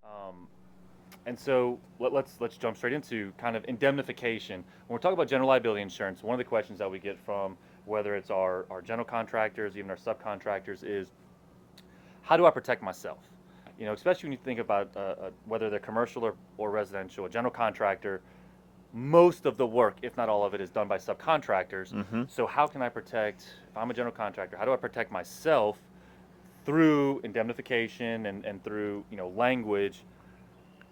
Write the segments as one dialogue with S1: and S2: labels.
S1: Um, and so let's jump straight into kind of indemnification. When we're talking about general liability insurance, one of the questions that we get from whether it's our general contractors, even our subcontractors, is how do I protect myself? You know, especially when you think about whether they're commercial or residential, a general contractor, most of the work, if not all of it, is done by subcontractors.
S2: Mm-hmm.
S1: So how can I protect, if I'm a general contractor, how do I protect myself through indemnification and through, language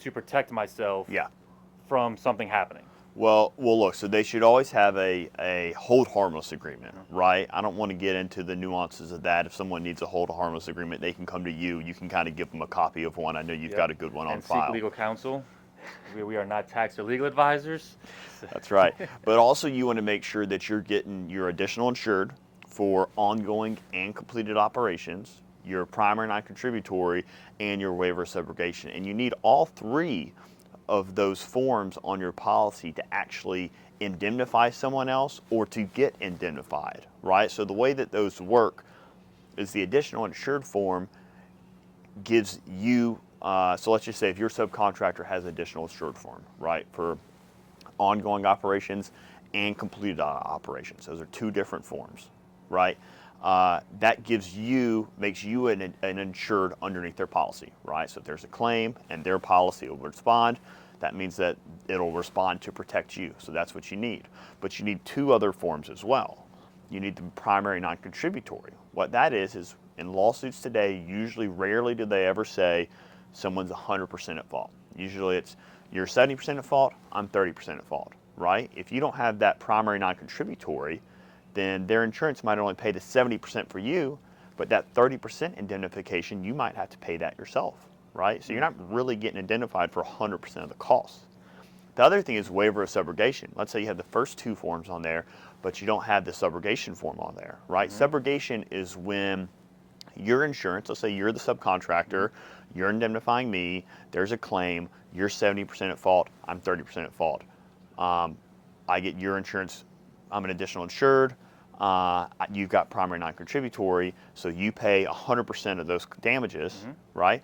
S1: to protect myself
S2: Yeah.
S1: from something happening?
S2: Well, look. So they should always have a hold harmless agreement,
S1: Mhm.
S2: right? I don't want to get into the nuances of that. If someone needs a hold harmless agreement, they can come to you. You can kind of give them a copy of one. I know you've
S1: Yep.
S2: got a good one on
S1: And seek
S2: file.
S1: legal counsel. We are not tax or legal advisors.
S2: That's right. But also, you want to make sure that you're getting your additional insured for ongoing and completed operations, your primary non-contributory, and your waiver of subrogation. And you need all three of those forms on your policy to actually indemnify someone else or to get indemnified, right? So the way that those work is the additional insured form gives you, so let's just say if your subcontractor has additional insured form, right, for ongoing operations and completed operations. Those are two different forms, right? That makes you an insured underneath their policy, right? So if there's a claim and their policy will respond, that means that it'll respond to protect you. So that's what you need. But you need two other forms as well. You need the primary non-contributory. What that is in lawsuits today, usually rarely do they ever say someone's 100% at fault. Usually it's you're 70% at fault, I'm 30% at fault, right? If you don't have that primary non-contributory, then their insurance might only pay the 70% for you, but that 30% indemnification, you might have to pay that yourself, right? So you're not really getting indemnified for 100% of the costs. The other thing is waiver of subrogation. Let's say you have the first two forms on there, but you don't have the subrogation form on there, right?
S1: Mm-hmm.
S2: Subrogation is when your insurance, let's say you're the subcontractor, you're indemnifying me, there's a claim, you're 70% at fault, I'm 30% at fault. I get your insurance, I'm an additional insured, you've got primary non-contributory, so you pay 100% of those damages,
S1: Mm-hmm.
S2: right?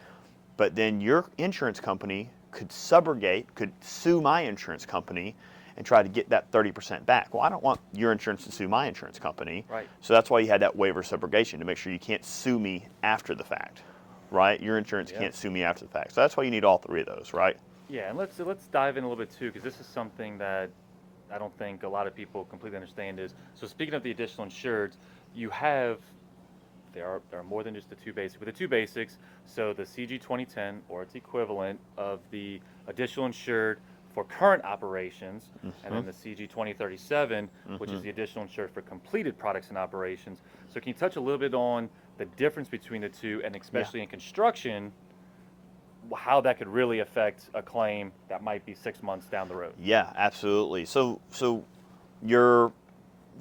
S2: But then your insurance company could subrogate, could sue my insurance company and try to get that 30% back. Well, I don't want your insurance to sue my insurance company.
S1: Right.
S2: So that's why you had that waiver of subrogation to make sure you can't sue me after the fact, right? Your insurance
S1: Yeah.
S2: can't sue me after the fact. So that's why you need all three of those, right?
S1: Yeah, and let's dive in a little bit too, because this is something that I don't think a lot of people completely understand. Is so speaking of the additional insureds, you have there are more than just the two basics. With the two basics, so the CG 2010 or its equivalent of the additional insured for current operations, and
S2: Mm-hmm.
S1: then the CG 2037, which
S2: Mm-hmm.
S1: is the additional insured for completed products and operations. So can you touch a little bit on the difference between the two, and
S2: Yeah.
S1: especially in construction, how that could really affect a claim that might be 6 months down the road?
S2: Yeah, absolutely. So your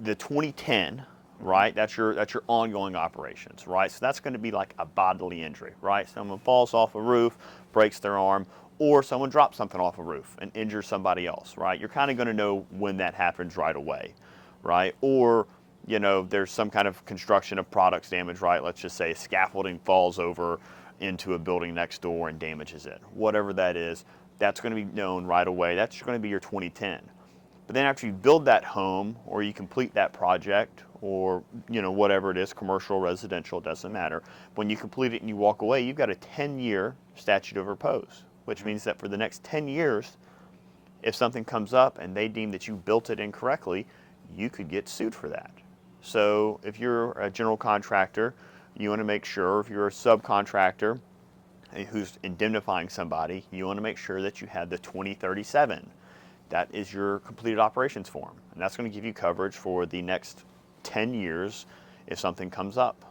S2: the 2010,
S1: Mm-hmm.
S2: right? That's your ongoing operations, right? So that's going to be like a bodily injury, right? Someone falls off a roof, breaks their arm, or someone drops something off a roof and injures somebody else, right? You're kind of going to know when that happens right away, right? Or there's some kind of construction of products damage, right? Let's just say scaffolding falls over into a building next door and damages it. Whatever that is, that's going to be known right away. That's going to be your 2010. But then after you build that home or you complete that project or whatever it is, commercial, residential, doesn't matter. When you complete it and you walk away, you've got a 10-year statute of repose, which
S1: Mm-hmm.
S2: means that for the next 10 years, if something comes up and they deem that you built it incorrectly, you could get sued for that. So if you're a general contractor, you want to make sure, if you're a subcontractor who's indemnifying somebody, you want to make sure that you have the 2037. That is your completed operations form. And that's going to give you coverage for the next 10 years if something comes up.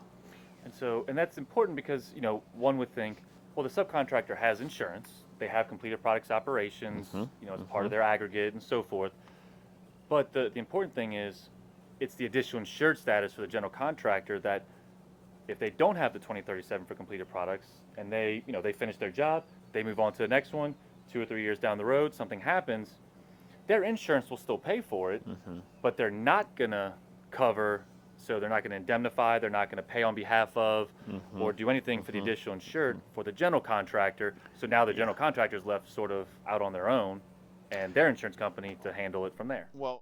S1: And that's important because, one would think, well, the subcontractor has insurance, they have completed products operations,
S2: Mm-hmm.
S1: as part
S2: Mm-hmm.
S1: of their aggregate and so forth. But the important thing is it's the additional insured status for the general contractor that if they don't have the 2037 for completed products and they finish their job, they move on to the next one, 2 or 3 years down the road, something happens, their insurance will still pay for it,
S2: Mm-hmm.
S1: but they're not gonna cover so they're not going to indemnify, they're not going to pay on behalf of, or do anything for the additional insured for the general contractor. So now the general contractor is left sort of out on their own, and their insurance company to handle it from there.
S2: Well,